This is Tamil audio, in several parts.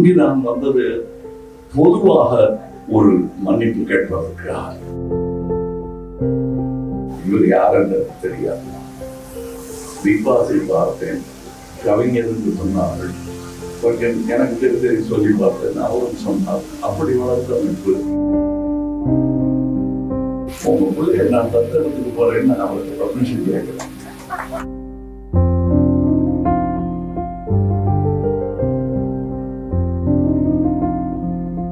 இங்கு நான் வந்தது பொதுவாக ஒரு மன்னிப்பு கேட்பதற்காக. இவர் யார் என்று தெரியாது. தீபாசை பார்த்தேன், கவிஞர் என்று சொன்னார்கள். கொஞ்சம் எனக்கு தெரிஞ்சதை சொல்லி பார்த்தேன், அவரும் சொன்னார். அப்படி வளர்த்த அமைப்பு. உங்க பிள்ளை நான் தத்தெடுத்துக்கு போறேன்னு அவருக்கு பர்மிஷன் கேட்கிறேன்.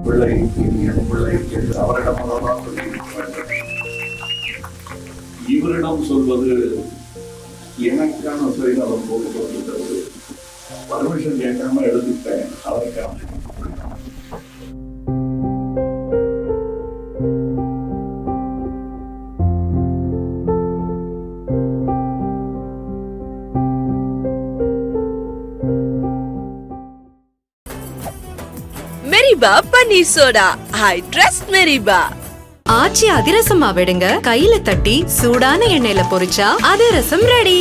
பிள்ளை பிள்ளை என்று அவரிடம் இவரிடம் சொல்வது எனக்கான சுயநலம் போது சொல்லுகிறது. பர்மிஷன் கேட்காம எழுதிட்டேன் அவருக்கான. மெரிபா பன்னீர் சோடா. I trust மெரிபா. ஆச்சி அதிரசமா விடுங்க, கையில தட்டி சூடான எண்ணெயில பொரிச்சா அதிரசம் ரெடி.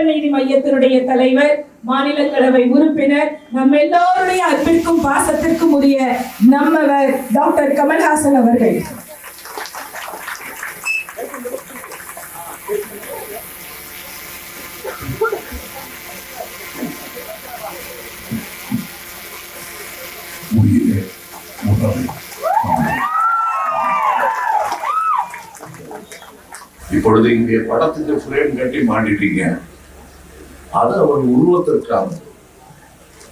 நீதி மையத்தினுடைய தலைவர், மாநிலங்களவை உறுப்பினர், நம் எல்லோருடைய அன்பிற்கும் பாசத்திற்கும் உரிய நம்மவர் டாக்டர் கமல்ஹாசன் அவர்கள். இப்பொழுது இங்கே படத்துக்கு ஃப்ரேம் கட்டி மாட்டிட்டீங்க. அது அவர் உருவத்திற்கான,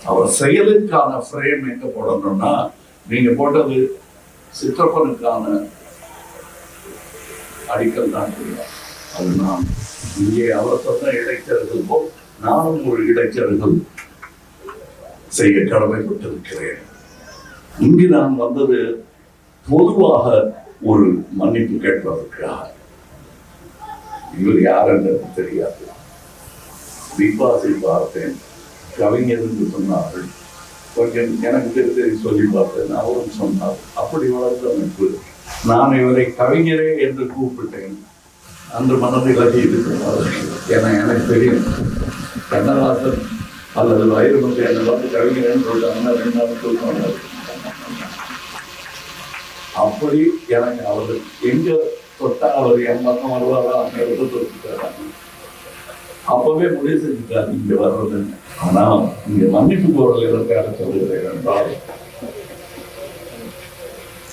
அவர் செயலுக்கான ஃப்ரேம் எங்க போடணும்னா, நீங்க போட்டது சிற்றப்பனுக்கான அடிக்கல் தான். அது நான் இங்கே அவர் சொன்ன இடைத்தரகர்கள் போல் நானும் ஒரு இடைத்தரகர்கள் செய்ய கடமைப்பட்டிருக்கிறேன். இங்கு நான் வந்தது பொதுவாக ஒரு மன்னிப்பு கேட்பதற்காக. இவர் யார் என்று தெரியாது. பிக் பாஸை பார்த்தேன், கவிஞர் என்று சொன்னார்கள். கொஞ்சம் எனக்கு தெரிஞ்சு சொல்லி பார்த்தேன், அவரும் சொன்னார். அப்படி வளர்ந்த அமைப்பு. நான் இவரை கவிஞரே என்று கூப்பிட்டேன். அன்று மனதில் இருக்கிறார். ஏன்னா எனக்கு தெரியும், கண்ணதாசன் அல்லது வைரமுத்து என்னை வந்து கவிஞர்னு சொல்லிட்டாங்கன்னா 2 நாள் சொன்னார். அப்படி எனக்கு அவர் எங்க தொட்டா அவர் என் பக்கம் வருவாரா அந்த இடத்த தொட்டுட்டாரா. அப்பவே முடிவு செஞ்சுட்டாரு இங்க வர்றதுன்னு. ஆனா இங்க மன்னிப்பு கோரல் எதற்காக சொல்லுகிறேன் என்றால்,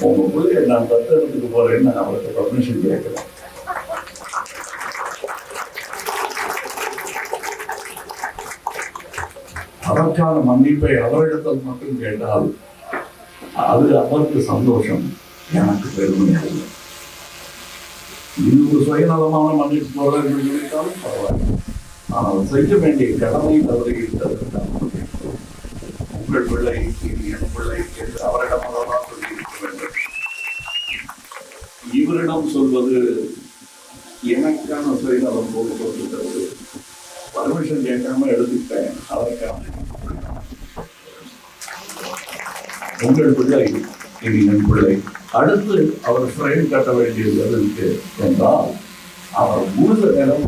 உங்க பிள்ளைய நான் தத்தெடுத்துக்கு போறேன்னு அவருக்கு பர்மிஷன் கேட்கிறேன். அதற்கான மன்னிப்பை அவரிடத்தில் மட்டும் கேட்டால் அது அவருக்கு சந்தோஷம், எனக்கு பெருமை அல்ல. இது ஒரு சுயநலமான மன்னிப்பு போறது என்று நினைத்தாலும் பரவாயில்லை. ஆனால் செய்ய வேண்டிய கடமை தவறிவிட்டதற்காக உங்கள் பிள்ளை இது என் பிள்ளை என்று அவரிடம் தான் சொல்லியிருக்க வேண்டும். இவரிடம் சொல்வது எனக்கான சுயநலம் போல் சொல்லுகிறது. பர்மிஷன் கேட்காம எடுத்துக்கிட்டேன். அதற்கான உங்கள் பிள்ளை இது என் பிள்ளை. அடுத்து அவர் ஃப்ரேம் கட்ட வேண்டியது எதற்கு என்றால், அவர் முழுத நேரம்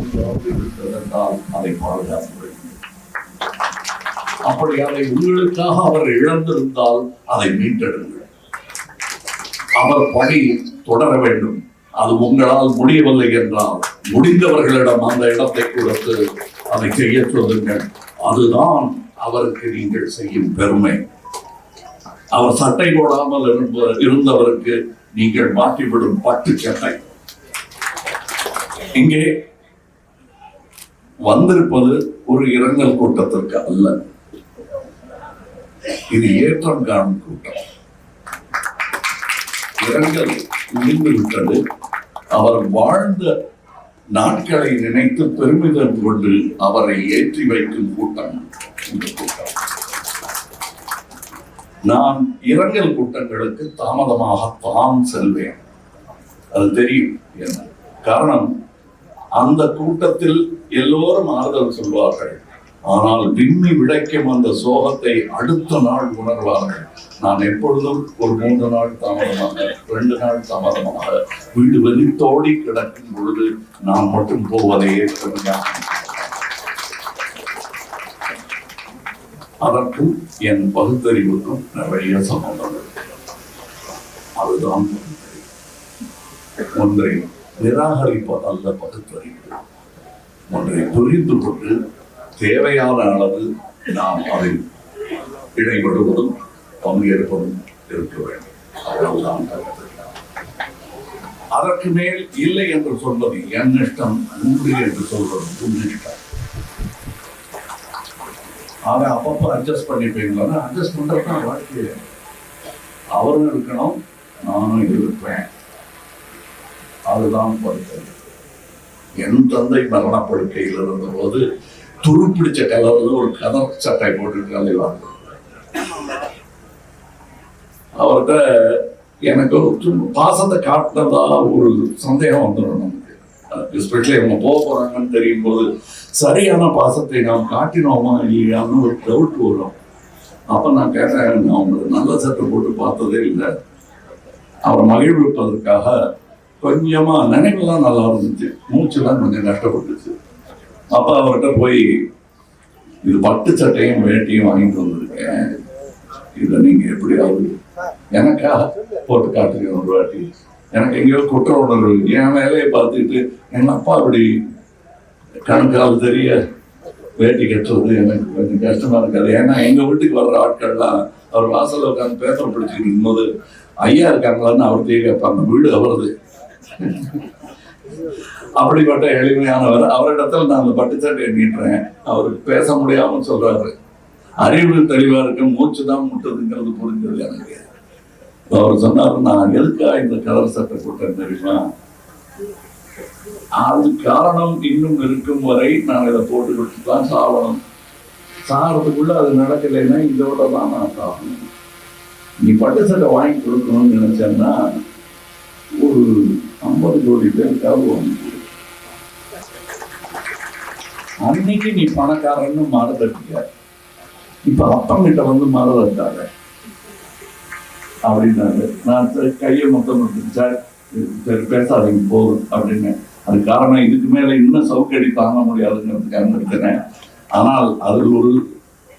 இருக்கிறதால் அதை பாதுகாக்க வேண்டும். அப்படி அதை உங்களுக்காக அவர் இழந்திருந்தால் அதை மீட்டெடுங்கள். அவர் பணி தொடர வேண்டும். அது உங்களால் முடியவில்லை என்றால் முடிந்தவர்களிடம் அந்த இடத்தை கொடுத்து அதை செய்ய சொல்லுங்கள். அதுதான் அவருக்கு நீங்கள் செய்யும் பெருமை. அவர் சட்டை போடாமல் இருந்தவருக்கு நீங்கள் மாற்றிவிடும் பட்டு சட்டை. இங்கே வந்திருப்பது ஒரு இரங்கல் கூட்டத்திற்கு அல்ல, இது ஏற்றம் காணும் கூட்டம். இரங்கல் முடிந்து விட்டது. அவர் வாழ்ந்த நாட்களை நினைத்து பெருமிதம் கொண்டு அவரை ஏற்றி வைக்கும் கூட்டம் இந்த கூட்டம். நான் இரங்கல் கூட்டங்களுக்கு தாமதமாகத்தான் செல்வேன், அது தெரியும். என்ன காரணம்? அந்த கூட்டத்தில் எல்லோரும் ஆறுதல் சொல்வார்கள், ஆனால் விம்மி விடைக்கும் அந்த சோகத்தை அடுத்த நாள் உணர்வார்கள். நான் எப்பொழுதும் ஒரு 3 நாள் தாமதமாக 2 நாள் தாமதமாக வீடு வெளித்தோடி கிடக்கும் பொழுது நான் மட்டும் போவதை ஏற்கனவே. அதற்கும் என் பகுத்தறிவுக்கும் நிறைய சம்பந்தங்கள். அதுதான் ஒன்றை நிராகரிப்பதல்ல பகுத்தறிவு. ஒன்றை புரிந்து கொண்டு தேவையான அளவு நாம் அதில் இடைபடுவதும் பங்கேற்பதும் இருக்க வேண்டும். அவ்வளவுதான். அதற்கு மேல் இல்லை என்று சொல்வது என் இஷ்டம், உண்டு என்று சொல்வது உன் இஷ்டம். ஆக அப்பப்போ அட்ஜஸ்ட் பண்ணிப்பீங்களா? அட்ஜஸ்ட் பண்றதுதான் வாழ்க்கை. அவரும் இருக்கணும், நானும் இருப்பேன். அதுதான் படுக்கை. என் தந்தை மரணப்படுக்கையில் இருந்த போது துருப்பிடிச்ச கலர்ல ஒரு கதர் சட்டை போட்டுருக்காங்க. அவர்கிட்ட எனக்கு பாசத்தை காட்டினதா ஒரு சந்தேகம் வந்துடும் நமக்கு. எஸ்பெஷலி அவங்க போக போறாங்கன்னு தெரியும் போது சரியான பாசத்தை நாம் காட்டினோமா இல்லையான்னு ஒரு டவுட் வரும். அப்ப நான் கேட்டேன், நான் உங்களுக்கு நல்ல சட்டை போட்டு பார்த்ததே இல்லை. அவரை மகிழ்விப்பதற்காக கொஞ்சமா நினைவுலாம் நல்லா இருந்துச்சு, மூச்சுலாம் கொஞ்சம் கஷ்டப்பட்டுச்சு. அப்ப அவர்கிட்ட போய் இது பட்டு சட்டையும் வேட்டியும் வாங்கிட்டு வந்திருக்கேன், இதை நீங்க எப்படியாவது எனக்காக போட்டு காட்டுங்க ஒரு வாட்டி. எனக்கு எங்கேயோ குற்ற உணர்வு, என் வேலையை பார்த்துட்டு எங்க அப்பா அப்படி கணக்கால் தெரிய வேட்டி கட்டுறது எனக்கு கொஞ்சம் கஷ்டமா இருக்காது. ஏன்னா எங்க வீட்டுக்கு வர்ற ஆட்கள்லாம் அவர் வாசல்ல உட்காந்து பேப்பர் பிடிச்சிட்டு இருக்கும்போது ஐயா இருக்காங்களான்னு அவர்கிட்டயே கேட்பாங்க, வீடு அவரது. அப்படிப்பட்ட எளிமையானவர். அவரிடத்துல நான் அந்த பட்டுச்சட்டை நீட்டுறேன். அவருக்கு பேச முடியாம சொல்றாரு, அறிவு தெளிவா இருக்கு, மூச்சு தான் முட்டுதுங்கிறது புரிஞ்சது எனக்கு. அவர் சொன்னாரு, நான் எதுக்கா இந்த கலர் சட்டை போட்டேன் தெரியுமா? அது காரணம் இன்னும் இருக்கும் வரை நான் இதை போட்டுக்கிட்டு தான் சாவணும். சாகிறதுக்குள்ள அது நடக்கலைன்னா இதோட தான் நான் சாகணும். நீ பட்டு சட்டை வாங்கி கொடுக்கணும்னு நினைச்சேன்னா ஒரு 50 கோடி பேருக்காவது வாங்கி கொடு. அன்னைக்கு நீ பணக்காரன்னு மறந்துட்டிய, இப்ப அப்பங்கிட்ட வந்து மறந்துட்டாங்க அப்படின்னாரு. நான் கையை மொத்தம் சார் சரி பேசாதீங்க போதும் அப்படின்னு. அது காரணம் இதுக்கு மேல இன்னும் சவுக்கடி தாங்க முடியாதுங்கிறதுக்காக இருக்கிறேன். ஆனால் அதில் ஒரு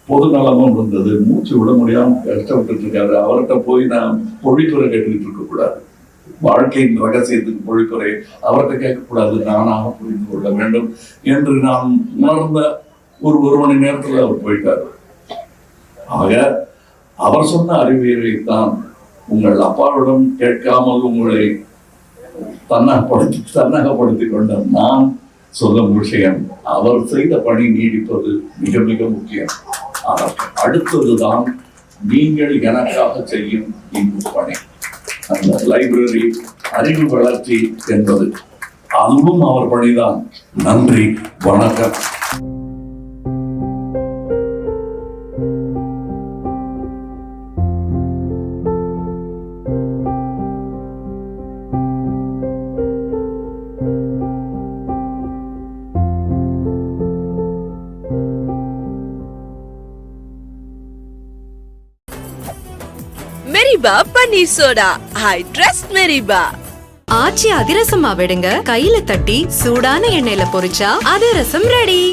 பொது நலமும் இருந்தது. மூச்சு விட முடியாம கஷ்டப்பட்டு இருக்காரு. அவர்கிட்ட போய் நான் பொழிக்குறை கேட்டுக்கிட்டு இருக்க கூடாது. வாழ்க்கையின் ரகசியத்துக்கு பொழிக்குறை அவர்கிட்ட கேட்கக்கூடாது, நானாக புரிந்து கொள்ள வேண்டும் என்று நான் உணர்ந்த ஒரு மணி நேரத்தில் அவர் போயிட்டார். ஆக அவர் சொன்ன அறிவியலைத்தான் உங்கள் அப்பாவிடம் கேட்காமல் உங்களை தன்னகப்படுத்திக் கொண்ட நான் சொல்லும் விஷயம், அவர் செய்த பணி நீடிப்பது மிக மிக முக்கியம். அதற்கு அடுத்ததுதான் நீங்கள் எனக்காக செய்யும் இந்த பணி. அந்த லைப்ரரி அறிவு வளர்ச்சி என்பது அதுவும் அவர் பணிதான். நன்றி, வணக்கம். மெரிபா பன்னீர் சோடா. I trust மெரிபா. ஆச்சி அதிரசமா விடுங்க, கையில தட்டி சூடான எண்ணெயில பொரிச்சா அதிரசம் ரெடி.